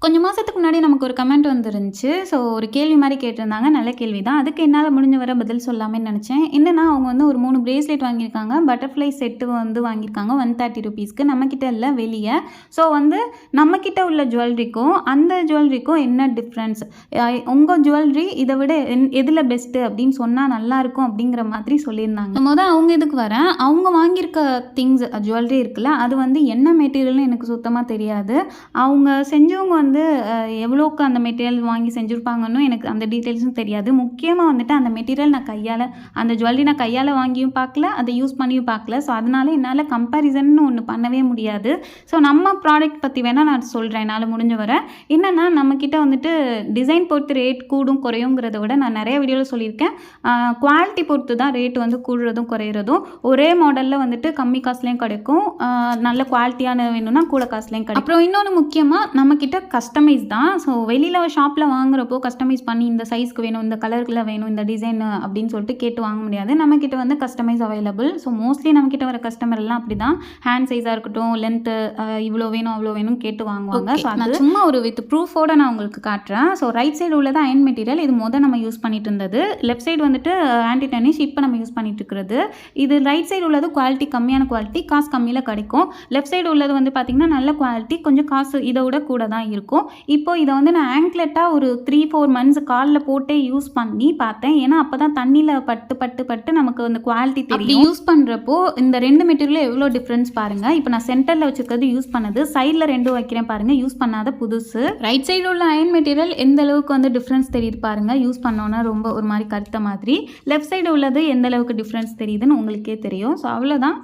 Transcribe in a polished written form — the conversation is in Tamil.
கொஞ்சம் மாதத்துக்கு முன்னாடி நமக்கு ஒரு கமெண்ட் வந்துருந்துச்சு. ஸோ ஒரு கேள்வி மாதிரி கேட்டிருந்தாங்க. நல்ல கேள்வி தான். அதுக்கு என்னால் முடிஞ்ச வர பதில் சொல்லாமேன்னு நினச்சேன். என்னென்னா அவங்க வந்து ஒரு 3 பிரேஸ்லெட் வாங்கியிருக்காங்க. பட்டர்ஃப்ளை செட்டு வந்து வாங்கியிருக்காங்க ₹130க்கு. நம்மக்கிட்ட இல்லை, வெளியே. ஸோ வந்து நம்மக்கிட்ட உள்ள ஜுவல்லரிக்கும் அந்த ஜுவல்லரிக்கும் என்ன டிஃப்ரென்ஸ், உங்கள் ஜுவல்லரி இதை விட எதில் பெஸ்ட்டு அப்படின்னு சொன்னால் நல்லாயிருக்கும் அப்படிங்கிற மாதிரி சொல்லியிருந்தாங்க. அவங்க இதுக்கு வரேன். அவங்க வாங்கியிருக்க திங்ஸ் ஜுவல்லரி இருக்குல்ல, அது வந்து என்ன மெட்டீரியல்னு எனக்கு சுத்தமாக தெரியாது. அவங்க செஞ்சவங்க வந்து எவ்வளோக்கு அந்த மெட்டீரியல் வாங்கி செஞ்சுருப்பாங்கன்னு எனக்கு அந்த டீட்டெயில்ஸும் தெரியாது. முக்கியமாக வந்துட்டு அந்த மெட்டீரியல் அந்த ஜுவல்லரி நான் கையால் வாங்கியும் பார்க்கல, அதை யூஸ் பண்ணியும் பார்க்கல. ஸோ அதனால என்னால் கம்பேரிசன்னு ஒன்று பண்ணவே முடியாது. ஸோ நம்ம ப்ராடக்ட் பற்றி வேணால் நான் சொல்கிறேன் என்னால் முடிஞ்ச வர. என்னென்னா நம்மக்கிட்ட வந்துட்டு டிசைன் பொறுத்து ரேட் கூடும் குறையுங்கிறத விட நான் நிறைய வீடியோவில் சொல்லியிருக்கேன். குவாலிட்டி பொறுத்து தான் ரேட் வந்து கூடுறதும் குறையிறதும். ஒரே மாடலில் வந்துட்டு கம்மி காசுலேயும் கிடைக்கும், நல்ல குவாலிட்டியான வேணும்னா கூட காசுலேயும் கிடைக்கும். அப்புறம் இன்னொன்று முக்கியமாக நம்மக்கிட்ட கஸ்டமைஸ் தான். ஸோ வெளியில் ஷாப்பில் வாங்குறப்போ கஸ்டமைஸ் பண்ணி இந்த சைஸ்க்கு வேணும், இந்த கலருக்குள்ள வேணும், இந்த டிசைன் அப்படின்னு சொல்லிட்டு கேட்டு வாங்க முடியாது. நம்மக்கிட்ட வந்து கஸ்டமைஸ் அவைலபிள். ஸோ மோஸ்ட்லி நம்மக்கிட்ட வர கஸ்டமர் எல்லாம் அப்படி தான். ஹேண்ட் சைஸாக இருக்கட்டும், லென்த்து இவ்வளோ வேணும் அவ்வளோ வேணும் கேட்டு வாங்குவாங்க. ஸோ அது சும்மா ஒரு வித் ப்ரூஃபோடு நான் உங்களுக்கு காட்டுறேன். ஸோ ரைட் சைடு உள்ளது அயன் மெட்டீரியல். இது நம்ம யூஸ் பண்ணிட்டு இருந்தது. லெஃப்ட் சைடு வந்துட்டு ஆன்டி டர்னிஷ் இப்போ நம்ம யூஸ் பண்ணிட்டு இருக்கிறது. இது ரைட் சைடு உள்ளது குவாலிட்டி கம்மியான குவாலிட்டி, காசு கம்மியில் கிடைக்கும். லெஃப்ட் சைடு உள்ளது வந்து பார்த்திங்கன்னா நல்ல குவாலிட்டி, கொஞ்சம் காசு இதை விட கூட தான் இருக்கும். இப்போ இதை வந்து நான் ஆங்க்லெட்டாக ஒரு 3-4 மந்த்ஸ் காலில் போட்டே யூஸ் பண்ணி பார்த்தேன். ஏன்னா அப்போ தான் தண்ணியில் பட்டு நமக்கு அந்த குவாலிட்டி தெரியும். யூஸ் பண்ணுறப்போ இந்த 2 மெட்டீரியல் எவ்வளோ டிஃப்ரென்ஸ் பாருங்கள். இப்போ நான் சென்டரில் வச்சுருக்கிறது யூஸ் பண்ணது, சைடில் 2 வைக்கிறேன் பாருங்கள், யூஸ் பண்ணாத புதுசு. ரைட் சைடு உள்ள அயன் மெட்டீரியல் எந்த அளவுக்கு வந்து டிஃப்ரென்ஸ் தெரியுது பாருங்கள், யூஸ் பண்ணோன்னா ரொம்ப ஒரு மாதிரி கருத்த மாதிரி. லெஃப்ட் சைடு உள்ளது எந்த அளவுக்கு டிஃப்ரென்ஸ் தெரியுதுன்னு உங்களுக்கே தெரியும். ஸோ அவ்வளோதான்.